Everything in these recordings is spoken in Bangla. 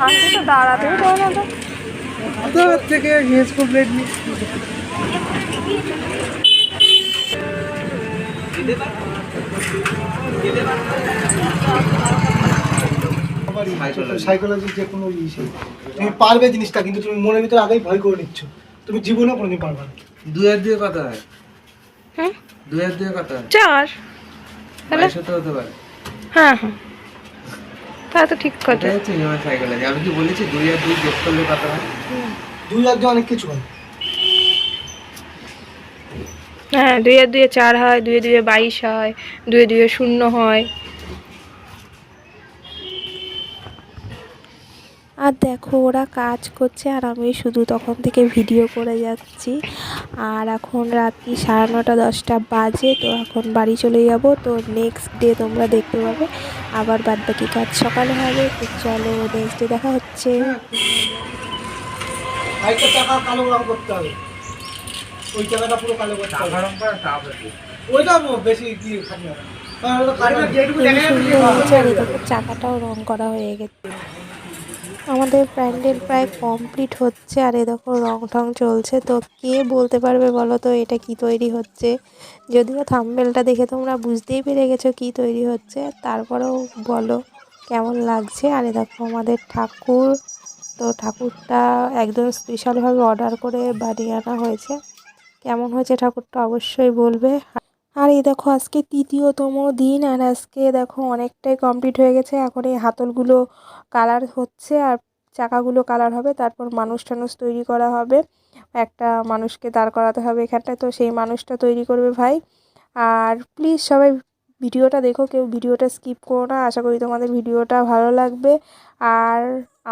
আন্টি তো দাঁড়াতেই পারে না তো। কোথা থেকে হেসকো ব্লেড নিয়ে সাইকোলজি যে কোনো ইস্যু তুমি পারবে জিনিসটা, কিন্তু তুমি মনের ভিতরে আগেই ভয় করে নিচ্ছ, তুমি জীবনে কোনোদিন পারবে না। 2 আর 2 কত হয়? হ্যাঁ 2 আর 2 কত হয়? 4। তাহলে 22 তো হতে পারে। হ্যাঁ হ্যাঁ, তা তো ঠিক কথা। এটা হচ্ছে হিউম্যান সাইকোলজি। আমি কি বলেছি 2 আর 2 যোগ করলে কত হয়? 2 আর 2 অনেক কিছু হয়। হ্যাঁ 2 আর 2 4 হয়, 2 2 22 হয়, 2 2 0 হয়। আর দেখো ওরা কাজ করছে আর আমি শুধু তখন থেকে ভিডিও করে যাচ্ছি। আর এখন রাত্রি 9:30 10টা বাজে, তো এখন বাড়ি চলে যাব। তো নেক্সট ডে তোমরা দেখতে পাবে, আবার বাদবাকি কাজ সকালে হবে। তো চলো নেক্সট ডে দেখা হচ্ছে। একটা টাকা কালো রং করতে হবে, ওই টাকাটা পুরো কালো করতে হবে। টাকা রং করা টাপ আছে, ওইটা বেশি কি খাবি না। আর ওটা কাটবে যেটুকু দেখা যাচ্ছে। আর দেখো চাকাটাও রং করা হয়ে গেছে। আমাদের প্যান্ডেল প্রায় কমপ্লিট হচ্ছে। আর এ দেখো রং টং চলছে। তো কে বলতে পারবে বলো তো এটা কি তৈরি হচ্ছে? যদিও থাম্বনেলটা দেখে তোমরা বুঝতেই পেরে গেছো কি তৈরি হচ্ছে, তারপরেও বলো কেমন লাগছে। আর এ দেখো আমাদের ঠাকুর, তো ঠাকুরটা একদম স্পেশালভাবে অর্ডার করে বানিয়ে আনা হয়েছে। কেমন হয়েছে ঠাকুরটা অবশ্যই বলবে। আর এই দেখো আজকে 3য়তম দিন, আর আজকে দেখো অনেকটাই কমপ্লিট হয়ে গেছে। এখন এই হাতলগুলো কালার হচ্ছে আর চাকাগুলো কালার হবে, তারপর মানুষ টানুষ তৈরি করা হবে। একটা মানুষকে দাঁড় করাতে হবে এখানটায়, তো সেই মানুষটা তৈরি করবে ভাই। আর প্লিজ সবাই ভিডিওটা দেখো, কেউ ভিডিওটা স্কিপ করো না। আশা করি তোমাদের ভিডিওটা ভালো লাগবে। আর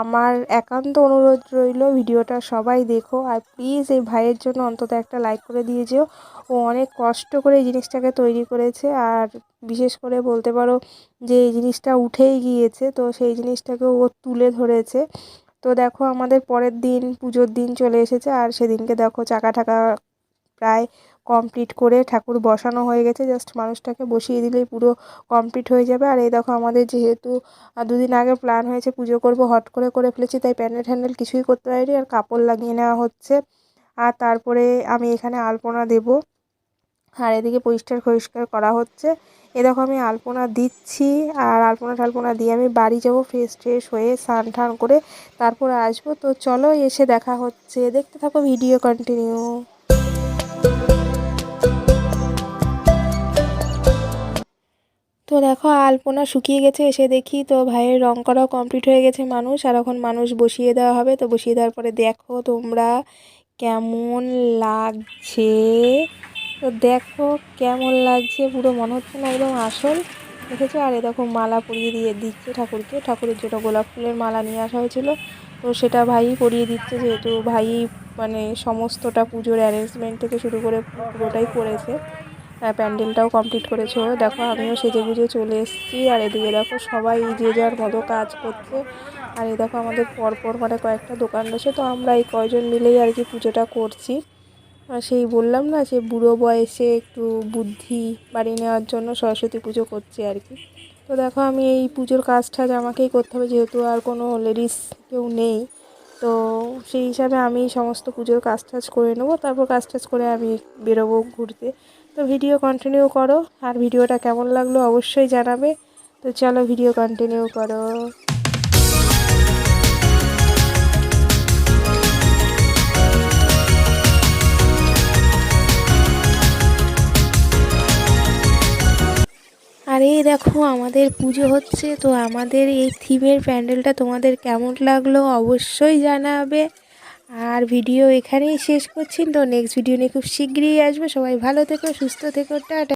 আমার একান্ত অনুরোধ রইল ভিডিওটা সবাই দেখো, আর প্লিজ এই ভাইয়ের জন্য অন্তত একটা লাইক করে দিয়ে যেও। ও অনেক কষ্ট করে এই জিনিসটাকে তৈরি করেছে, আর বিশেষ করে বলতে পারো যে এই জিনিসটা উঠেই গিয়েছে, তো সেই জিনিসটাকে ও তুলে ধরেছে। তো দেখো আমাদের পরের দিন পুজোর দিন চলে এসেছে, আর সেদিনকে দেখো চাকা ঠাকা প্রায় কমপ্লিট করে ঠাকুর বসানো হয়ে গেছে। জাস্ট মানুষটাকে বসিয়ে দিলেই পুরো কমপ্লিট হয়ে যাবে। আর এই দেখো আমাদের যেহেতু 2 দিন আগে প্ল্যান হয়েছে পুজো করব, হট করে ফেলেছি, তাই প্যান্ডেল ট্যান্ডেল কিছুই করতে পারিনি। আর কাপড় লাগিয়ে নেওয়া হচ্ছে, আর তারপরে আমি এখানে আলপনা দেব। আর এদিকে পরিষ্কার করা হচ্ছে। এ দেখো আমি আলপনা দিচ্ছি, আর আলপনা টালপনা দিয়ে আমি বাড়ি যাব ফ্রেশ ট্রেশ হয়ে স্নান টান করে, তারপরে আসবো। তো চলো এসে দেখা হচ্ছে, দেখতে থাকো ভিডিও কন্টিনিউ। তো দেখো আলপনা শুকিয়ে গেছে, এসে দেখি তো ভাইয়ের রং করাও কমপ্লিট হয়ে গেছে মানুষ। আর এখন মানুষ বসিয়ে দেওয়া হবে। তো বসিয়ে দেওয়ার পরে দেখো তোমরা কেমন লাগছে। তো দেখো কেমন লাগছে, পুরো মনে হচ্ছে না একদম আসল, দেখেছো? আর এ দেখো মালা পরিয়ে দিয়ে দিচ্ছে ঠাকুরকে। ঠাকুরের জন্য গোলাপ ফুলের মালা নিয়ে আসা হয়েছিল, তো সেটা ভাইই পরিয়ে দিচ্ছে, যেহেতু ভাইই মানে সমস্তটা পুজোর অ্যারেঞ্জমেন্ট থেকে শুরু করে পুরোটাই করেছে। প্যান্ডেলটাও কমপ্লিট করেছে ও। দেখো আমিও সেজে গুজে চলে এসেছি, আর এদিকে দেখো সবাই যে যার মতো কাজ করছে। আর এই দেখো আমাদের পরপর মানে কয়েকটা দোকান রয়েছে, তো আমরা এই কয়জন মিলেই আর কি পুজোটা করছি। আর সেই বললাম না, সে বুড়ো বয়সে একটু বুদ্ধি বাড়িয়ে নেওয়ার জন্য সরস্বতী পুজো করছি আর কি। তো দেখো আমি এই পুজোর কাজ টাজ আমাকেই করতে হবে, যেহেতু আর কোনো লেডিস কেউ নেই। তো সেই হিসাবে আমি সমস্ত পুজোর কাজ টাজ করে নেবো, তারপর কাজ টাজ করে আমি বেরোবো ঘুরতে। তো ভিডিও কন্টিনিউ করো, আর ভিডিওটা কেমন লাগলো অবশ্যই জানাবে। তো চলো ভিডিও কন্টিনিউ করো। আর এই দেখো আমাদের পুজো হচ্ছে, তো আমাদের এই থিমের প্যান্ডেলটা তোমাদের কেমন লাগলো অবশ্যই জানাবে। আর ভিডিও এখানেই শেষ করছি, তো নেক্সট ভিডিও নিয়ে খুব শীঘ্রই আসবে। সবাই ভালো থেকো, সুস্থ থেকো, টাটা।